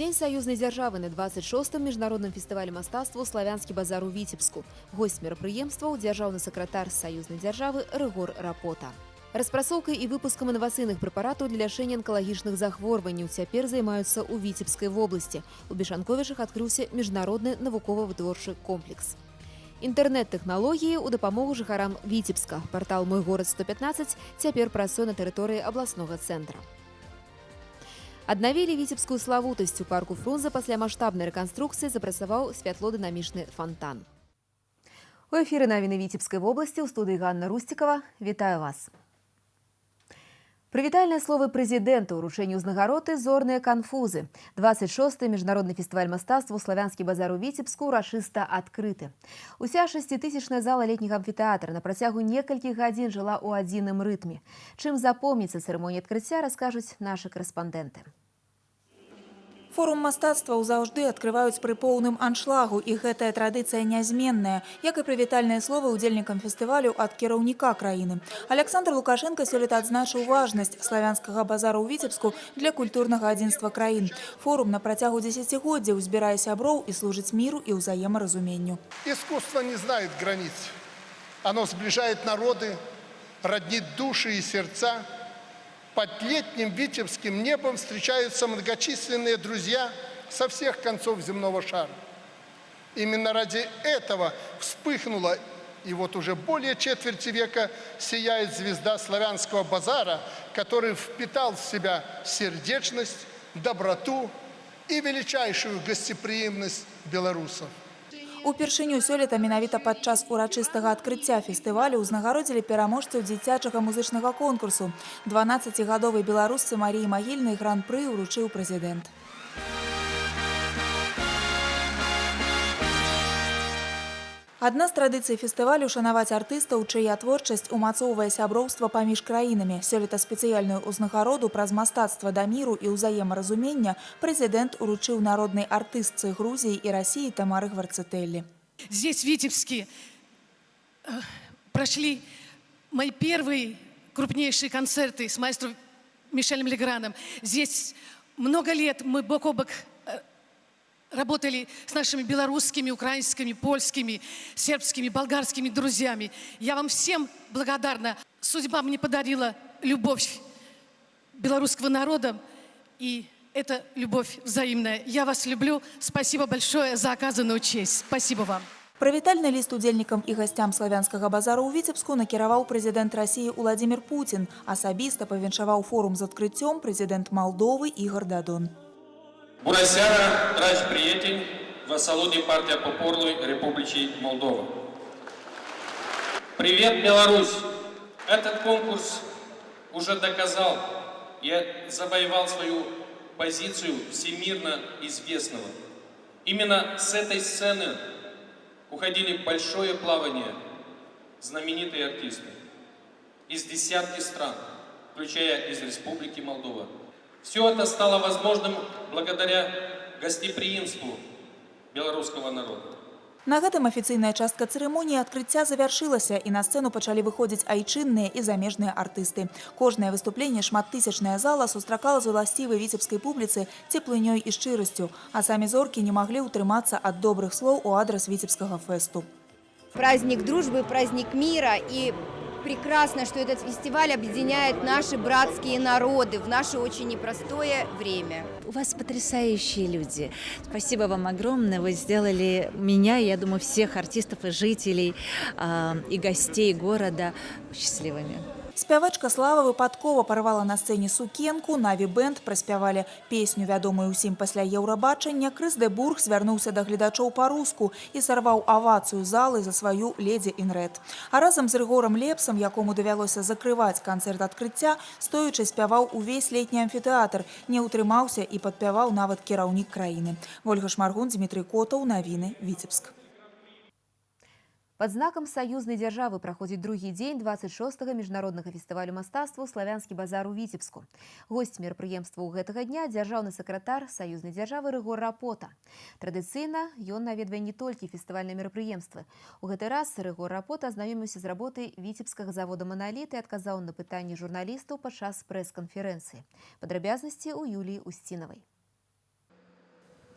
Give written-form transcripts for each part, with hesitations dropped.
Дзень саюзнай дзяржавы на 26-м міжнародным фестывале мастацтва «Славянскі базар» у Віцебску. Госць мерапрыемства – дзяржаўны сакратар саюзнай дзяржавы Рыгор Рапота. Распрацоўкай і выпускам інавацыйных прэпаратаў для лячэння анкалагічных захворванняў цяпер займаюцца ў Віцебскай вобласці. У Бешанковічах адкрыўся міжнародны навукова-вытворчы комплекс. Інтэрнэт-тэхналогіі ў дапамогу жыхарам Віцебска. Партал «Мой горад 115» цяпер працуе на тэрыторыі абласнога цэнтра. Аднавілі віцебскую славутасць. У парку Фрунзе пасля маштабнай рэканструкцыі запрацаваў святлодынамічны фонтан. У эфіры навіны Віцебскай вобласці ў студыі Ганна Русцікава. Вітаю вас. Прывітальныя словы прэзідэнта, уручэнне ўзнагароды «Зорныя канфузы». 26-й міжнародны фестываль мастацтва «Славянскі базар» у Віцебску урачыста адкрыты. Уся 6-тысячная зала летняга амфітэатра на працягу некалькіх гадзін жыла ў адзіным рытме. Чым запомніцца цырымонія адкрыцця, раскажуць нашы корэспандэнты. Форум мастацтва заўжды адкрываюць пры поўным аншлагу, і гэтая традыцыя нязменная, як і прывітальныя словы удзельнікам фестывалю ад кіраўніка краіны. Александр Лукашенко сёлета адзначыў важнасць славянскага базару ў Віцебску для культурнага адзінства краін. Форум на працягу дзесяцігоддзяў збірае сяброў і служыць міру і ўзаемаразуменню. Искусство не знает границ. Оно сближает народы, роднит души и сердца. Под летним витебским небом встречаются многочисленные друзья со всех концов земного шара. Именно ради этого вспыхнула, и вот уже более четверти века сияет звезда славянского базара, который впитал в себя сердечность, доброту и величайшую гостеприимность белорусов. Упершыню сёлета менавіта падчас урачыстага адкрыцця фестывалю ўзнагародзілі пераможцаў дзіцячага музычнага конкурсу. 12-гадовай беларусцы Маріі Магільнай гран-пры ўручыў прэзідэнт. Адна з традыцый фестывалю – шанаваць артыстаў, чыя творчасць умацоўвае сяброўства паміж краінамі. Сёлета спецыяльную ўзнагароду праз мастацтва да міру і ўзаемаразумення прэзідэнт уручыў народнай артыстцы Грузіі і Расіі Тамары Гварцетэллі. Здесь, в Витебске, прошли мои первые крупнейшие концерты с маэстро Мишелем Леграном. Здесь много лет мы бок о бок работали с нашими белорусскими, украинскими, польскими, сербскими, болгарскими друзьями. Я вам всем благодарна. Судьба мне подарила любовь белорусского народа, и это любовь взаимная. Я вас люблю. Спасибо большое за оказанную честь. Спасибо вам. Прывітальны ліст удзельнікам і гасцям славянскага базару ў Віцебску накіраваў прэзідэнт Расіі Уладзімір Пуцін. Асабіста павіншаваў форум з адкрыццём прэзідэнт Малдовы Игорь Дадон. Бурасяра, драж приятель, Васалуди партия Попорлой Республики Молдова. Привет, Беларусь! Этот конкурс уже доказал, я завоевал свою позицию всемирно известного. Именно с этой сцены уходили в большое плавание знаменитые артисты из десятки стран, включая из Республики Молдова. Все это стало возможным благодаря гостеприимству белорусского народа. На гэтым афіцыйная частка цырымоніі адкрыцця завяршылася, і на сцэну пачалі выходзіць айчынныя і замежныя артысты. Кожнае выступленне шматтысячная зала сустракала з уласцівай віцебскай публіцы цеплынёй і шчырасцю, а самі зоркі не маглі ўтрымацца ад добрых слоў у адрас віцебскага фэсту. Праздник дружбы, праздник мира, и прекрасно, что этот фестиваль объединяет наши братские народы в наше очень непростое время. У вас потрясающие люди. Спасибо вам огромное. Вы сделали меня, я думаю, всех артистов и жителей, и гостей города счастливыми. Спявачка Слава выпадкова парвала на сцэне сукенку, Наві Бэнд праспявалі песню, вядомую ўсім пасля Еўрабачання. Крыс де Бург звярнуўся да гледачоў па-руску і сарваў авацыю залы за сваю «Леді ін Рэд». А разам з Рыгорам Лепсам, якому давялося закрываць канцэрт адкрыцця, стоячы спяваў увесь летні амфітэатр, не ўтрымаўся і падпяваў нават кіраўнік краіны. Вольга Шмаргун, Дмітрый Котаў, навіны, Віцебск. Пад знакам саюзнай дзяржавы праходзіць другі дзень 26-го міжнароднага фестывалю мастацтва «Славянскі базар» у Віцебску. Госць мерапрыемства ў гэтага дня – дзяржаўны сакратар саюзнай дзяржавы Рыгор Рапота. Традыцыйна ён наведвае не толькі фестывальныя мерапрыемствы. У гэты раз Рыгор Рапота азнаёміўся з работай віцебскага завода «Маналіт» і адказаў на пытанні журналістаў падчас прэс-канферэнцыі. Падрабязнасці ў Юліі Устінавай.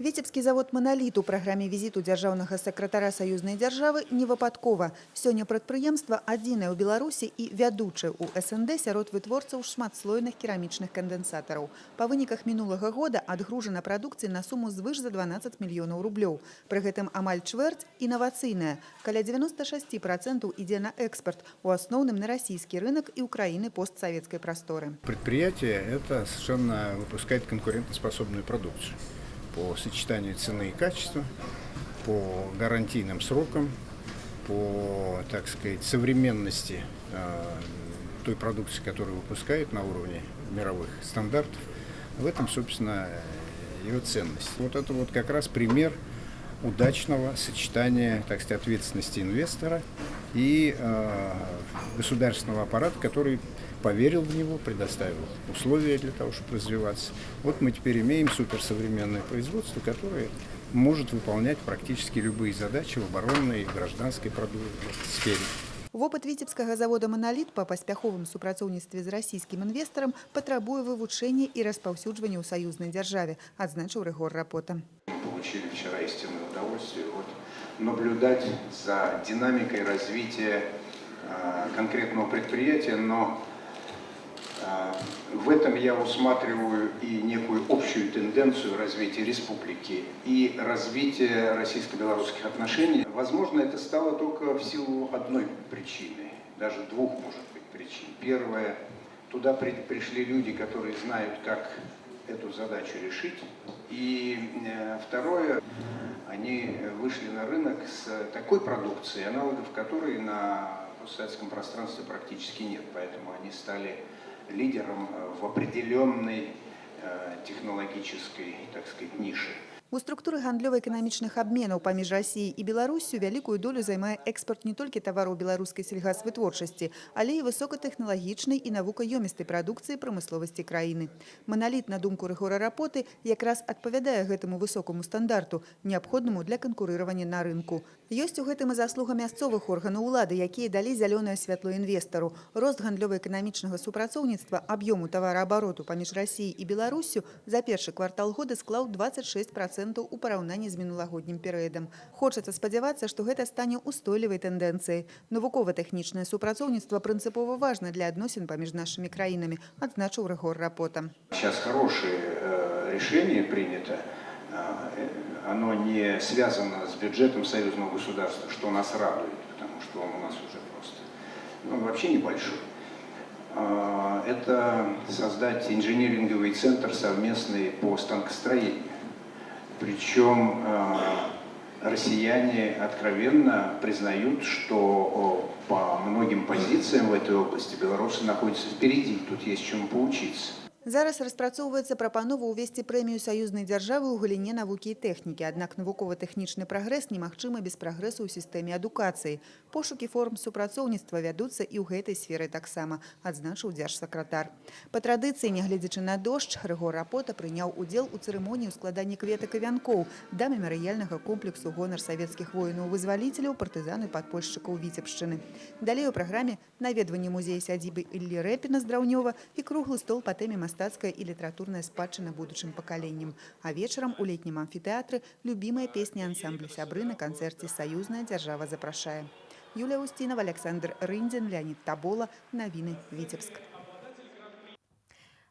Віцебскі завод «Монолит» у праграме візіту дзяржаўнага сакратара саюзнай дзяржавы не выпадкова. Сёння прадпрыемства адзінае ў Беларусі і вядучае ў СНД сярод вытворцаў шматслойных керамічных кандэнсатараў. Па выніках мінулага года адгружана прадукцыі на суму звыш за 12 мільёнаў рублёў. Пры гэтым амаль чвэрць інавацыйная. Каля 96% ідзе на экспорт, у асноўным на расійскі рынок і ў краіны постсоветскай прасторы. Предприятие это совершенно выпускает конкурентоспособную продукцию по сочетанию цены и качества, по гарантийным срокам, по, так сказать, современности той продукции, которую выпускает на уровне мировых стандартов. В этом, собственно, ее ценность. Вот это вот как раз пример удачного сочетания, так сказать, ответственности инвестора и государственного аппарата, который поверил в него, предоставил условия для того, чтобы развиваться. Вот мы теперь имеем суперсовременное производство, которое может выполнять практически любые задачи в оборонной и гражданской сфере. Вопыт віцебскага завода «Монолит» па паспяховым супрацоўніцтве з расійскім інвестарам патрабуе вывучэння і распаўсюджвання ў саюзнай дзяржаве, адзначыў Рыгор Рапота. Получили вчера истинное удовольствие наблюдать за динамикой развития конкретного предприятия, но в этом я усматриваю и некую общую тенденцию развития республики и развития российско-белорусских отношений. Возможно, это стало только в силу одной причины, даже двух, может быть, причин. Первое, туда пришли люди, которые знают, как эту задачу решить. И второе, они вышли на рынок с такой продукцией, аналогов которой на постсоветском пространстве практически нет. Поэтому они стали лидером в определенной технологической, так сказать, нише. У структуры гандлёва-эканамічных абменаў паміж Расіяй і Беларусю вялікую долю займае экспорт не толькі тавараў беларускай сельгасвытворчасці, але і высокатэхналагічнай і навукаёмістай прадукцыі прамысловасці краіны. «Монолит», на думку Рыгора Рапоты, якраз адпавядае гэтаму высокаму стандарту, неабходнаму для канкурыравання на рынку. Ёсць у гэтым і заслуга мясцовых органаў улады, якія далі зялёнае святло інвестару. Рост гандлёва-эканамічнага супрацоўніцтва аб'ёму тавараабароту паміж Расіяй і Беларуссю за першы квартал года склаў 26% у параўнанні з мінулагоднім перыядам. Хочацца спадзявацца, што гэта стане устойлівай тэндэнцыяй. Навукова-тэхнічнае супрацоўніцтва прынцыпова важна для адносін паміж нашымі краінамі, адзначыў Рыгор Рапота. Сейчас хорошее решение принято. Оно не связано с бюджетом союзного государства, что нас радует, потому что он у нас уже просто вообще небольшой. Это создать инжиниринговый центр совместный по станкостроению. Причем россияне откровенно признают, что по многим позициям в этой области белорусы находятся впереди, тут есть чему поучиться. Зараз распрацоўваецца прапанова ўвесці прэмію саюзнай дзяржавы ў галіне навукі і тэхнікі, аднак навукова-тэхнічны прагрэс немагчымы без прагрэсу ў сістэме адукацыі. Пошукі форм супрацоўніцтва вядуцца і ў гэтай сферы таксама, адзначыў дзяржсакратар. Па традыцыі, нягледзячы на дождж, Рыгор Рапота прыняў удзел у цырымоніі складання кветак і вянкоў да мемарыяльнага комплексу «Гонар савецкіх воінаў-вызваліцеляў, партызан і падпольшчыкаў Віцебшчыны». Далей у праграме наведванне музея сядзібы Іллі Рэпіна з Драўнёва і круглы стол па тэме мастацкая і літаратурная спадчына будучым пакаленням. А вечарам у летнім амфітэатры любімая песня ансамбля «Сябры» на канцэрце «Саюзная дзяржава запрашае». Юлія Устінова, Александр Рындзін, Леонид Табола. Навіны, Віцебск.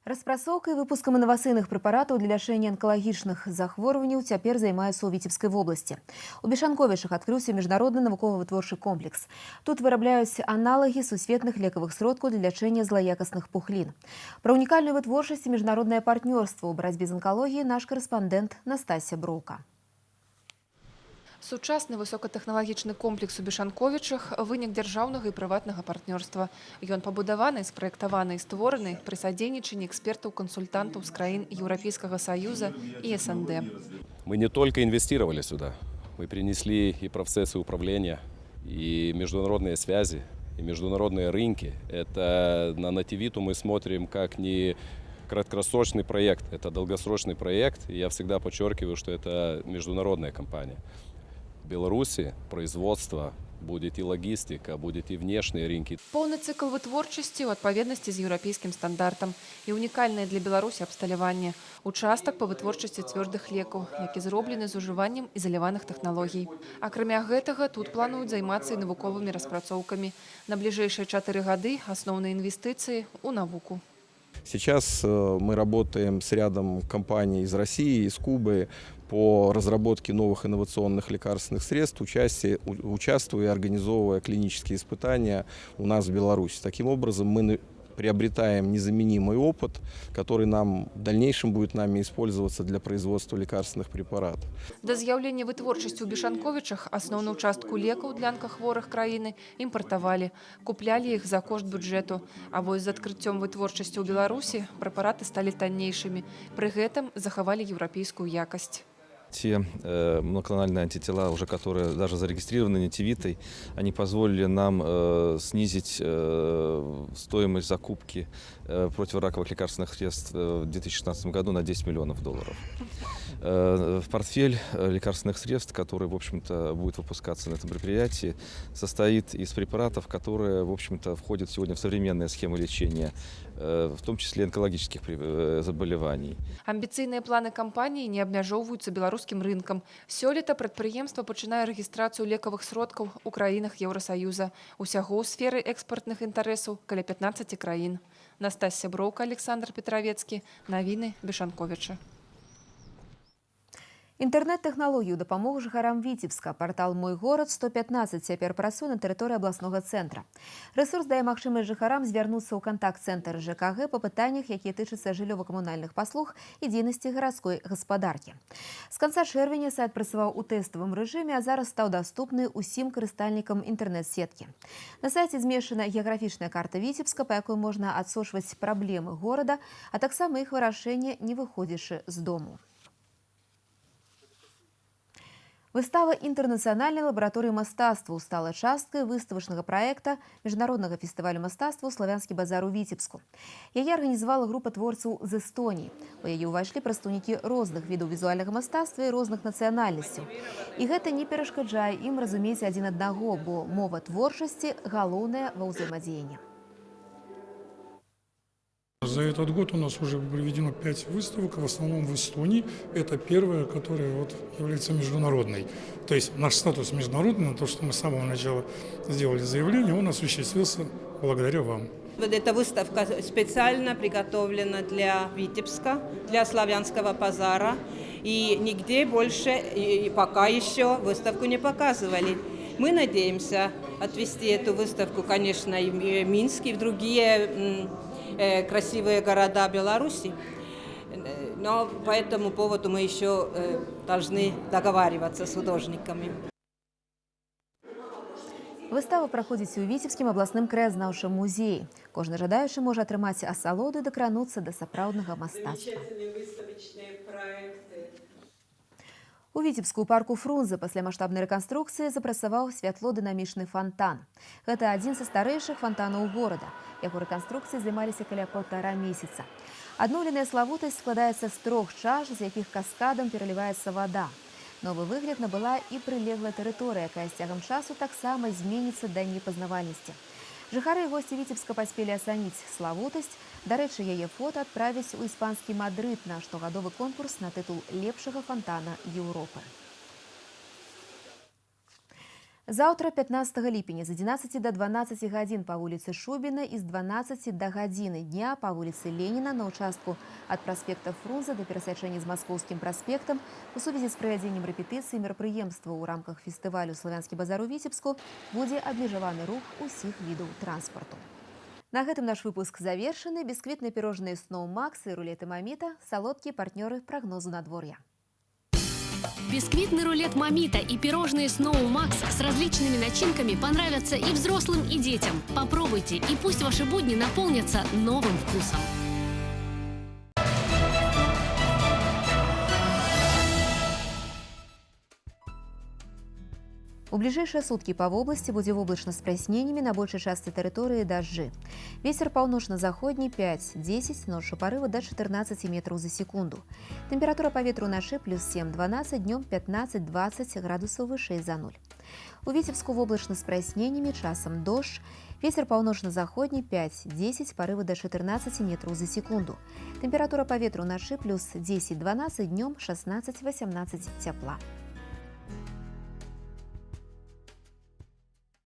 Распрацоўкай і выпускам інавацыйных прэпаратаў для лячэння анкалагічных захворванняў цяпер займаецца ў Віцебскай вобласці. У Бешанковічах адкрыўся міжнародны навукова-вытворчы комплекс. Тут вырабляюць аналагі сусветных лекавых сродкаў для лячэння злаякасных пухлін. Пра унікальную вытворчасць і міжнароднае партнёрства ў барацьбе з анкалогіяй наш карэспандэнт Настасья Броўка. Сучасны высокатэхналагічны комплекс у Бешанковічах – вынік дзяржаўнага і прыватнага партнёрства. Ён пабудаваны, спраектаваны і створаны пры садзейнічанні экспертаў-кансультантаў з краін Еўрапейскага Саюза і СНД. Мы не только инвестировали сюда, мы принесли и процессы управления, и международные связи, и международные рынки. Это на Нативиту мы смотрим как не краткосрочный проект, это долгосрочный проект. И я всегда подчеркиваю, что это международная компания. В Беларуси производство Будет и логистика, будет и внешние рынки. Поўны цыкл вытворчасці ў адпаведнасці з еўрапейскім стандартам і унікальнае для Беларусі абсталяванне. Участак па вытворчасці цвёрдых лекаў, які зроблены з ужываннем ізаляваных тэхналогій. Акрамя гэтага, тут плануюць займацца і навуковымі распрацоўкамі. На бліжэйшыя 4 гады асноўныя інвестыцыі ў навуку. Сейчас мы работаем с рядом компаний из России, из Кубы по разработке новых инновационных лекарственных средств, участвуя и организовывая клинические испытания у нас в Беларуси. Таким образом, мы приобретаем незаменимый опыт, который нам в дальнейшем будет нами использоваться для производства лекарственных препаратов. Да з'яўлення вытворчасці ў Бешанковічах асноўную частку лекаў для онкахворых краіны імпартавалі, куплялі іх за кошт бюджэту. А вось з адкрыццём вытворчасці ў Беларусі прэпараты сталі таннейшымі. Пры гэтым захавалі еўрапейскую якасць. Те моноклональные антитела, уже которые даже зарегистрированы нетивитой, они позволили нам снизить стоимость закупки противораковых лекарственных средств в 2016 году на $10 миллионов. В портфель лекарственных средств, который, в общем-то, будет выпускаться на этом предприятии, состоит из препаратов, которые, в общем-то, входят сегодня в современные схемы лечения, в том числе онкологических заболеваний. Амбіцыйныя планы кампаніі не абмяжоўваюцца беларускім рынкам. Сёлета прадпрыемства пачынае рэгістрацыю лекавых сродкаў у краінах Еўрасаюза. Усяго ў сферы экспартных інтарэсаў каля 15 краін. Настасья Броўка, Александр Петровецкі. Навіны Бешанковіча. Інтэрнэт-тэхналогію дапамогу жыхарам Віцебска. Партал «Мой город» 115 цяпер працуе на тэрыторыі абласнога цэнтра. Рэсурс дае магчымасць жыхарам звярнуцца ў кантакт-цэнтр ЖКГ па пытаннях, якія тычацца жыллёва-камунальных паслуг і дзейнасці гарадской гаспадаркі. З канца чэрвеня сайт працаваў у тэставым рэжыме, а зараз стаў даступны ўсім карыстальнікам інтэрнэт-сеткі. На сайце змешчана геаграфічная карта Віцебска, па якой можна адсочваць праблемы горада, а таксама іх вырашэнне, не выходзячы з дому. Выстава інтэрнацыянальнай лабараторыі мастацтваў стала часткай выставачнага праекта міжнароднага фестывалю мастацтваў «Славянскі базар» у Віцебску. Яе арганізавала група творцаў з Эстоніі. У яе ўвайшлі прадстаўнікі розных відаў візуальнага мастацтва і розных нацыянальнасцяў. І гэта не перашкаджае ім разумець адзін аднаго, бо мова творчасці галоўная ва ўзаемадзеянні. За этот год у нас уже проведено 5 выставок, в основном в Эстонии. Это первая, которая является международной. То есть наш статус международный, то, что мы с самого начала сделали заявление, он осуществился благодаря вам. Эта выставка специально приготовлена для Витебска, для Славянского базара. И нигде больше и пока еще выставку не показывали. Мы надеемся отвести эту выставку, конечно, и в Минск, и в другие красивые города Беларуси. Но по этому поводу мы еще должны договариваться с художниками. Выстава праходзіць у Віцебскім абласным краязнаўчым музеі. Кожны жадаючы можа атрымаць асалоду і дакрануцца да сапраўднага мастацтва. У Віцебску парку Фрунзе пасля маштабнай рэканструкцыі запрацаваў святло-дынамічны фонтан. Гэта адзін са старэйшых фонтанаў горада. Яго рэканструкцыі займаліся каля 1,5 месяца. Адноўленая славутасць складаецца з 3 чаш, з якіх каскадам пераліваецца вада. Новы выгляд набыла і прылеглая тэрыторыя, якая з цягам часу таксама зменіцца да непазнавальнасці. Жыхары і госці Віцебска паспелі ацаніць славутасць. Дарэчы, яе фота адправяць у іспанскі Мадрыд на штогадовы конкурс на тытул лепшага фонтана Еўропы. Заўтра, 15 ліпеня, з 11 до 12 гадзін па вуліцы Шубіна і з 12 до гадзіны дня па вуліцы Леніна на ўчастку ад праспекта Фрунзе да перасячэння з Маскоўскім праспектам у сувязі з правядзеннем рэпетыцыі мерапрыемстваў у рамках фестывалю «Славянскі базар» у Віцебску будзе абмежаваны рух усіх відаў транспарту. На гэтым наш выпуск завершаны. Бісквітныя пірожныя Snow Max і рулеты Маміта – салодкія партнёры прогнозу надвор'я. Бисквитный рулет Мамита и пирожные Snow Max с различными начинками понравятся и взрослым, и детям. Попробуйте, и пусть ваши будни наполнятся новым вкусом. У бліжэйшыя суткі па вобласці будзе воблачна з праясненнямі, на большай частцы тэрыторыі дажджы. Вецер паўночна-заходні 5-10, ноччу парывы да 14 метраў за секунду. Тэмпература паветра ўначы плюс 7-12, днём 15-20 градусаў вышэй за 0. У Віцебску воблачна з праясненнямі, часам дождж. Вецер паўночна-заходні 5-10, парывы да 14 метраў за секунду. Тэмпература паветра ўначы плюс 10-12, днём 16-18 цяпла.